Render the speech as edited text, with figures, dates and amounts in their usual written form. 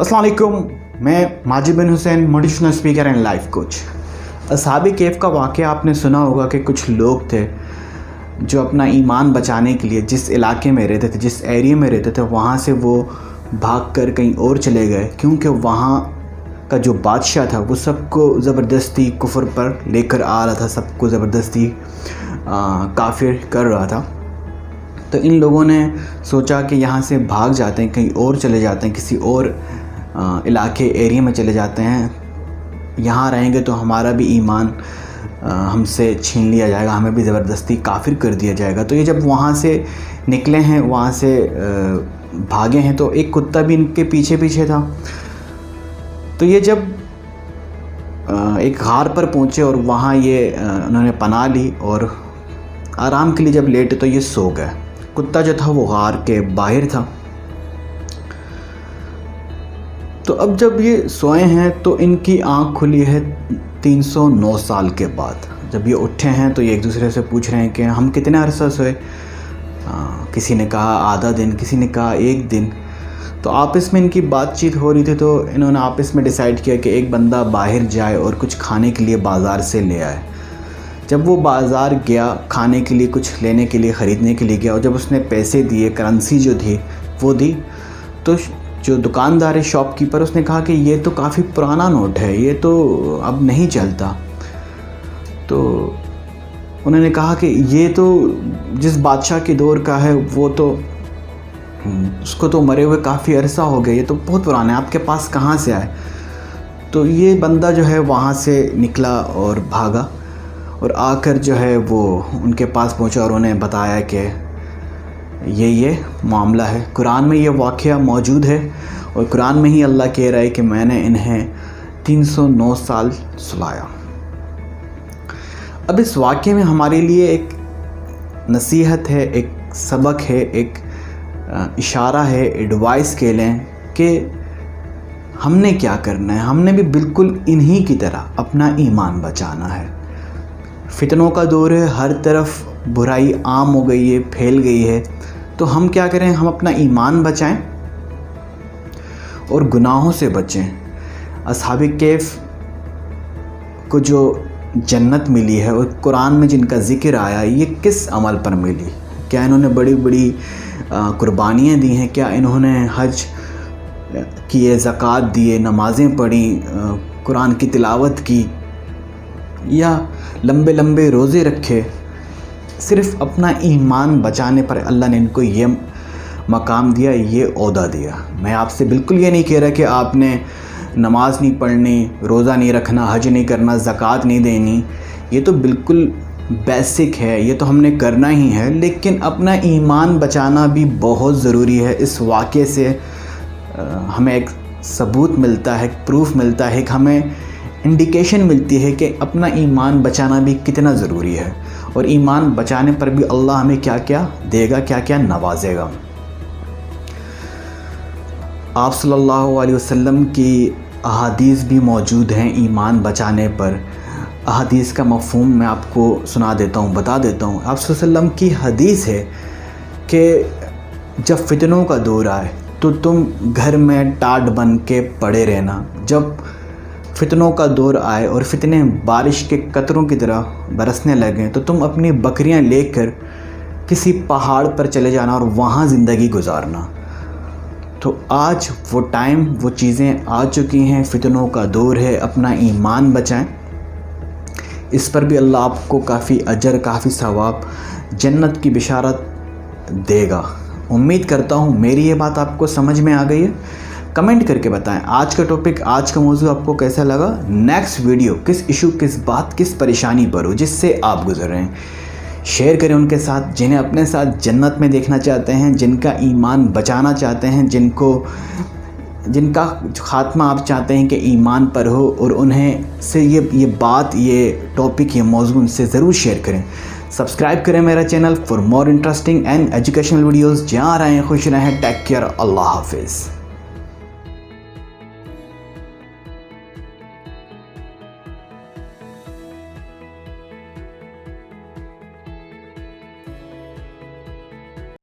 अस्सलाम वालेकुम, मैं Majid bin Hussain, motivational speaker and life coach. असहाबे केफ का वाक़या आपने सुना होगा कि कुछ लोग थे जो अपना ईमान बचाने के लिए जिस इलाके में रहते थे, जिस एरिया में रहते थे, वहाँ से वो भाग कर कहीं और चले गए, क्योंकि वहाँ का जो बादशाह था वो सबको ज़बरदस्ती कुफ्र पर लेकर आ रहा था, सबको ज़बरदस्ती काफिर कर रहा था। तो इन लोगों ने सोचा कि यहाँ से भाग जाते हैं, कहीं और चले जाते हैं, किसी और इलाके एरिया में चले जाते हैं। यहाँ रहेंगे तो हमारा भी ईमान हमसे छीन लिया जाएगा, हमें भी ज़बरदस्ती काफिर कर दिया जाएगा। तो ये जब वहाँ से निकले हैं, वहाँ से भागे हैं, तो एक कुत्ता भी इनके पीछे पीछे था। तो ये जब एक गार पर पहुँचे और वहाँ ये उन्होंने पनाह ली और आराम के लिए जब लेटे तो ये सो गए। कुत्ता जो था वो गार के बाहर था। तो अब जब ये सोए हैं तो इनकी आंख खुली है 309 साल के बाद। जब ये उठे हैं तो ये एक दूसरे से पूछ रहे हैं कि हम कितने अरसा सोए। किसी ने कहा आधा दिन, किसी ने कहा एक दिन। तो आपस में इनकी बातचीत हो रही थी, तो इन्होंने आपस में डिसाइड किया कि एक बंदा बाहर जाए और कुछ खाने के लिए बाज़ार से ले आए। जब वो बाज़ार गया, खाने के लिए कुछ लेने के लिए, ख़रीदने के लिए गया, और जब उसने पैसे दिए, करेंसी जो थी वो दी, तो जो दुकानदार है, शॉपकीपर, उसने कहा कि ये तो काफ़ी पुराना नोट है, ये तो अब नहीं चलता। तो उन्होंने कहा कि ये तो जिस बादशाह के दौर का है वो तो उसको तो मरे हुए काफ़ी अरसा हो गया, ये तो बहुत पुराना है, आपके पास कहाँ से आए। तो ये बंदा जो है वहाँ से निकला और भागा और आकर जो है वो उनके पास पहुँचा और उन्हें बताया कि ये मामला है। कुरान में ये वाक़या मौजूद है और कुरान में ही अल्लाह कह रहा है कि मैंने इन्हें 309 साल सुलाया। अब इस वाक़े में हमारे लिए एक नसीहत है, एक सबक है, एक इशारा है, एडवाइस कह लें कि हमने क्या करना है। हमने भी बिल्कुल इन्हीं की तरह अपना ईमान बचाना है। फितनों का दौर है, हर तरफ बुराई आम हो गई है, फैल गई है। तो हम क्या करें, हम अपना ईमान बचाएं और गुनाहों से बचें। असहाबे कैफ को जो जन्नत मिली है और कुरान में जिनका ज़िक्र आया, ये किस अमल पर मिली? क्या इन्होंने बड़ी बड़ी कुर्बानियाँ दी हैं? क्या इन्होंने हज किए, ज़कात दिए, नमाज़ें पढ़ी, कुरान की तिलावत की, या लंबे लंबे रोज़े रखे? सिर्फ़ अपना ईमान बचाने पर अल्लाह ने इनको ये मकाम दिया, ये ओहदा दिया। मैं आपसे बिल्कुल ये नहीं कह रहा कि आपने नमाज नहीं पढ़नी, रोज़ा नहीं रखना, हज नहीं करना, ज़कात नहीं देनी। ये तो बिल्कुल बेसिक है, ये तो हमने करना ही है। लेकिन अपना ईमान बचाना भी बहुत ज़रूरी है। इस वाक़े से हमें एक सबूत मिलता है, प्रूफ मिलता है, कि हमें इंडिकेशन मिलती है कि अपना ईमान बचाना भी कितना ज़रूरी है। और ईमान बचाने पर भी अल्लाह हमें क्या क्या देगा, क्या क्या नवाजेगा। आप सल्लल्लाहु अलैहि वसल्लम की अहादीस भी मौजूद हैं ईमान बचाने पर। अहादीस का मफ़हूम मैं आपको सुना देता हूँ, बता देता हूँ। आप सल्लल्लाहु अलैहि वसल्लम की हदीस है कि जब फितनों का दौर आए तो तुम घर में टाट बन के पड़े रहना। जब फितनों का दौर आए और फितने बारिश के कतरों की तरह बरसने लगें तो तुम अपनी बकरियां लेकर किसी पहाड़ पर चले जाना और वहाँ ज़िंदगी गुजारना। तो आज वो टाइम, वो चीज़ें आ चुकी हैं, फितनों का दौर है। अपना ईमान बचाएं, इस पर भी अल्लाह आपको काफ़ी अजर, काफ़ी सवाब, जन्नत की बिशारत देगा। उम्मीद करता हूँ मेरी ये बात आपको समझ में आ गई है। कमेंट करके बताएं आज का टॉपिक, आज का मौजू आपको कैसा लगा। नेक्स्ट वीडियो किस इशू, किस बात, किस परेशानी पर हो जिससे आप गुजर रहे हैं। शेयर करें उनके साथ जिन्हें अपने साथ जन्नत में देखना चाहते हैं, जिनका ईमान बचाना चाहते हैं, जिनका ख़ात्मा आप चाहते हैं कि ईमान पर हो, और उन्हें से ये बात, ये टॉपिक, ये मौजू उनसे ज़रूर शेयर करें। सब्सक्राइब करें मेरा channel for more interesting and educational videos. जहाँ रहें खुश रहें, टेक केयर, अल्लाह हाफिज़।